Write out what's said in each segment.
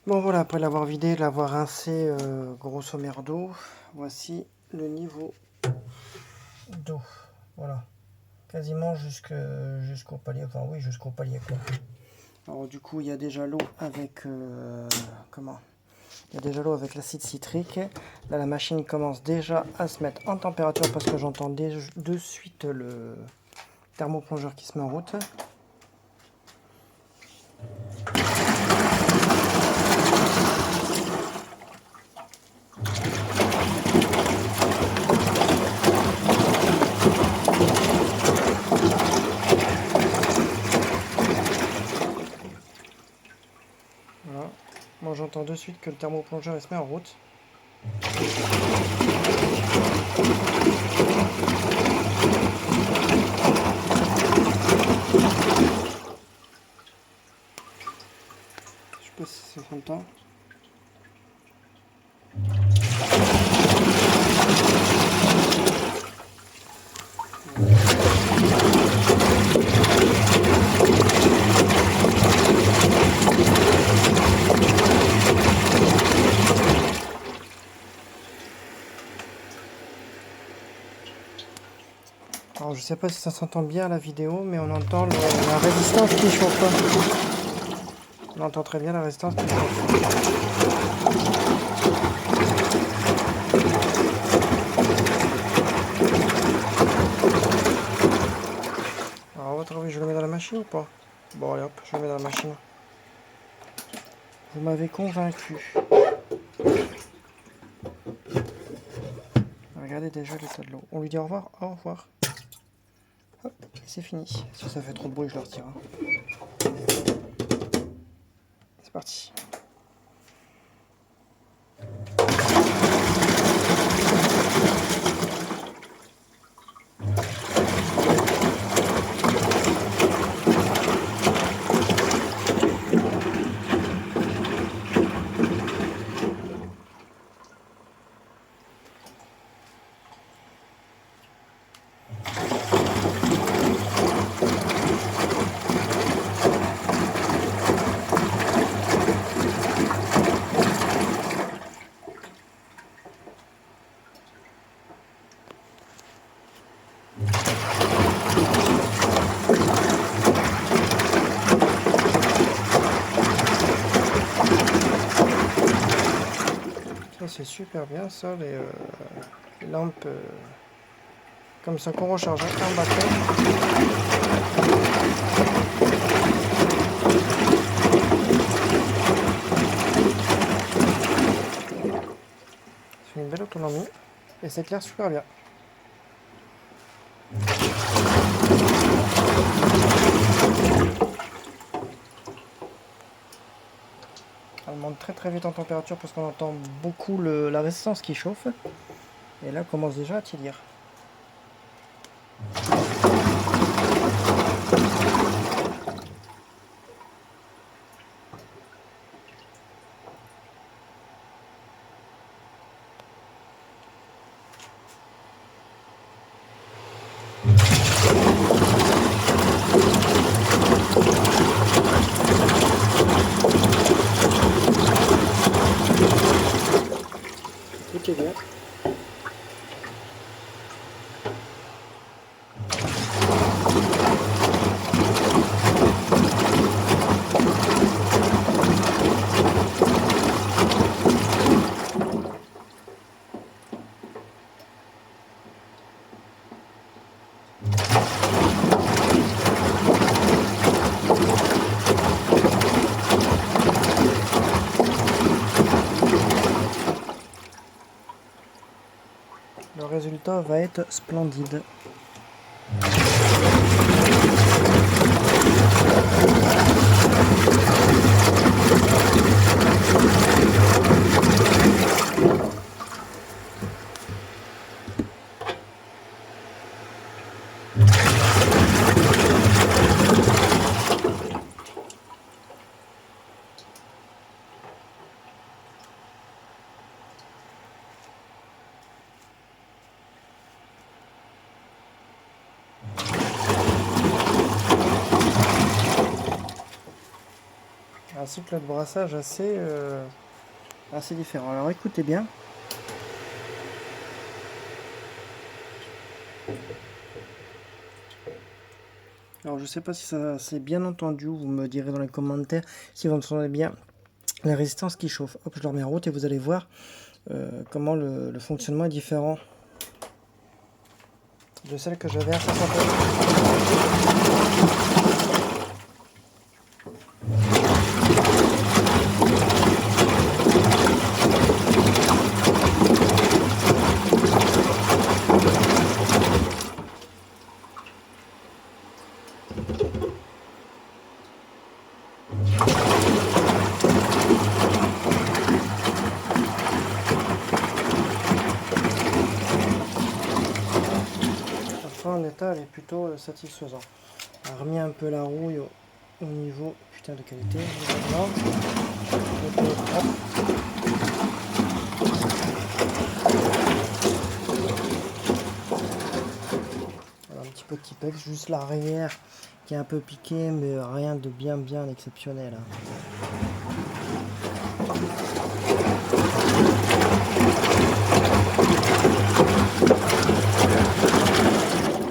Bon voilà, après l'avoir vidé, l'avoir rincé grosso merdo, voici le niveau d'eau. Voilà, quasiment jusqu'au palier, enfin oui, jusqu'au palier quoi. Alors du coup, il y a déjà l'eau avec il y a déjà l'eau avec l'acide citrique. Là, la machine commence déjà à se mettre en température parce que j'entends de suite le thermoplongeur qui se met en route. Voilà. Moi, j'entends de suite que le thermoplongeur il se met en route. Je sais pas si ça s'entend. Alors je sais pas si ça s'entend bien à la vidéo, mais on entend la résistance qui chauffe. On entend très bien la résistance qui chauffe. Alors à votre avis, je le mets dans la machine ou pas? Bon allez hop, je le mets dans la machine. Vous m'avez convaincu. Regardez déjà l'état de l'eau. On lui dit au revoir? Au revoir. Hop, c'est fini. Si ça fait trop de bruit, je le retire. C'est parti. Ça c'est super bien ça, les lampes comme ça qu'on recharge un batteur. C'est une belle autonomie et c'est clair super bien. Elle monte très très vite en température parce qu'on entend beaucoup la résistance qui chauffe. Et là, elle commence déjà à tiédir. Écoutez bien. Le résultat va être splendide. un cycle de brassage assez différent. Alors écoutez bien. Alors je sais pas si ça c'est bien entendu, vous me direz dans les commentaires si vous entendez bien la résistance qui chauffe. Hop, je le remets en route et vous allez voir comment le fonctionnement est différent de celle que j'avais à 50 en état, elle est plutôt satisfaisante. On a remis un peu la rouille au niveau putain de qualité. Voilà, un petit peu de Tipex, juste l'arrière qui est un peu piqué, mais rien de bien exceptionnel.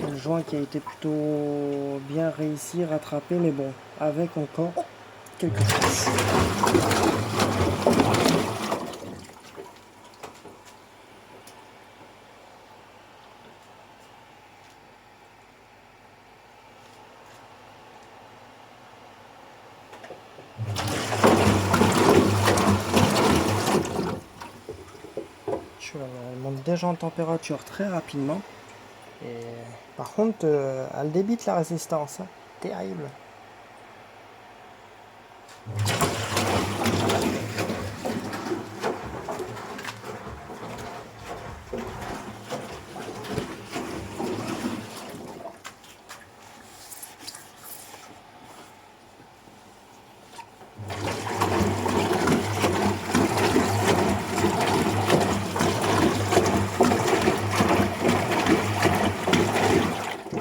Le joint qui a été plutôt bien réussi, rattrapé, mais bon, avec encore quelque chose. Elle monte déjà en température très rapidement. Et par contre, elle débite la résistance. Hein. Terrible.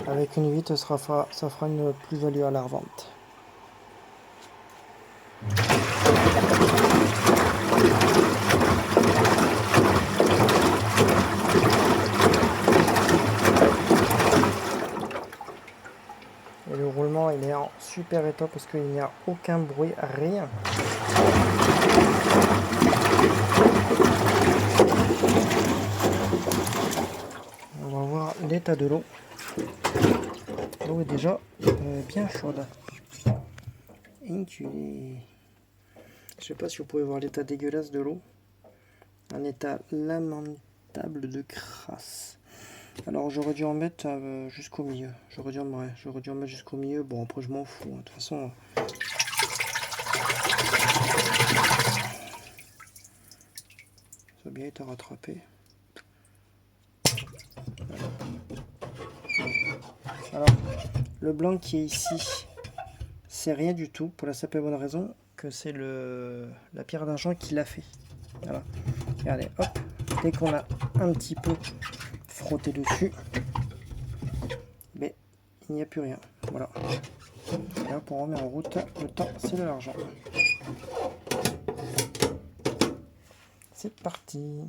Avec une 8, ça fera une plus-value à la revente. Et le roulement, il est en super état parce qu'il n'y a aucun bruit, rien. On va voir l'état de l'eau. L'eau est déjà bien chaude. Inculé. Je sais pas si vous pouvez voir l'état dégueulasse de l'eau. Un état lamentable de crasse. Alors j'aurais dû en mettre jusqu'au milieu. J'aurais dû en mettre jusqu'au milieu. Bon après je m'en fous. Hein. De toute façon. Ça a bien été rattrapé. Voilà. Alors le blanc qui est ici, c'est rien du tout pour la simple et bonne raison que c'est la pierre d'argent qui l'a fait. Voilà. Regardez, hop, dès qu'on a un petit peu frotté dessus, mais il n'y a plus rien. Voilà. Et là, pour remettre en route, le temps c'est de l'argent. C'est parti.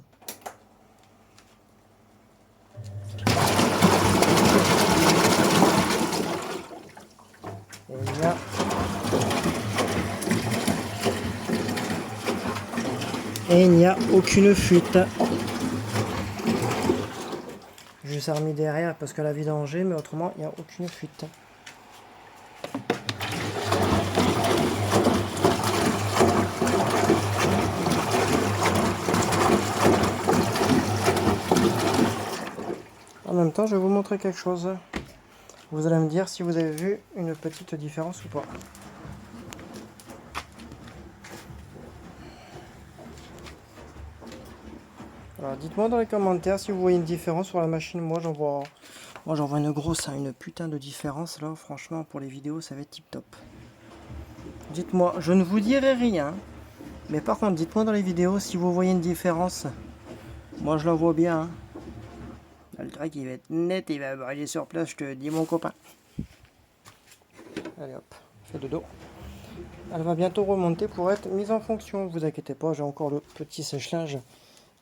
Et il n'y a aucune fuite. Je les ai remis derrière parce qu'elle a vidangé, mais autrement il n'y a aucune fuite. En même temps, je vais vous montrer quelque chose. Vous allez me dire si vous avez vu une petite différence ou pas. Alors dites-moi dans les commentaires si vous voyez une différence sur la machine. Moi j'en vois une grosse, hein, une putain de différence là. Franchement pour les vidéos ça va être tip top. Dites-moi, je ne vous dirai rien. Mais par contre dites-moi dans les vidéos si vous voyez une différence. Moi je la vois bien. Hein. Le truc il va être net, il va briller sur place, je te dis mon copain. Allez hop, fais dodo. Elle va bientôt remonter pour être mise en fonction. Vous inquiétez pas, j'ai encore le petit sèche-linge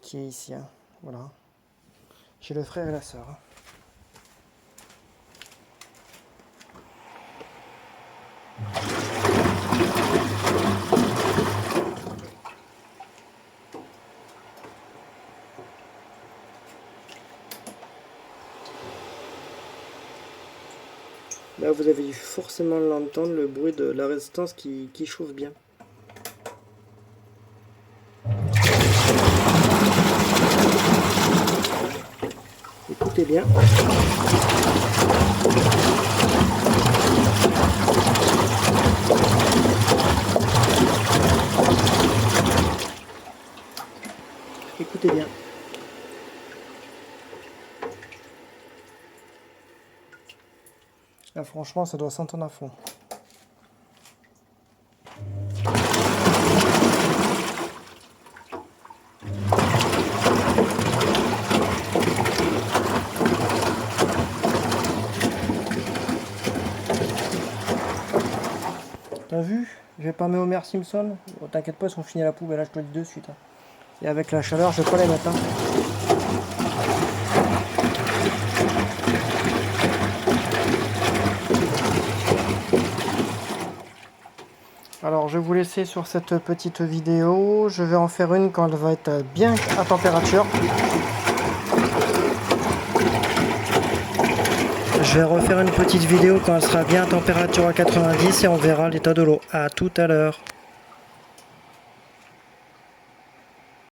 qui est ici. Hein. Voilà. J'ai le frère et la sœur. Hein. Là, vous avez forcément l'entendre, le bruit de la résistance qui chauffe bien. Écoutez bien. Écoutez bien. Là, franchement, ça doit s'entendre à fond. T'as vu? J'ai pas mis Homer Simpson. Oh, t'inquiète pas, ils sont finis à la poubelle, là je te le dis de suite. Hein. Et avec la chaleur, je vais pas les mettre. Hein. Alors je vais vous laisser sur cette petite vidéo. Je vais en faire une quand elle va être bien à température. Je vais refaire une petite vidéo quand elle sera bien à température à 90 et on verra l'état de l'eau. À tout à l'heure.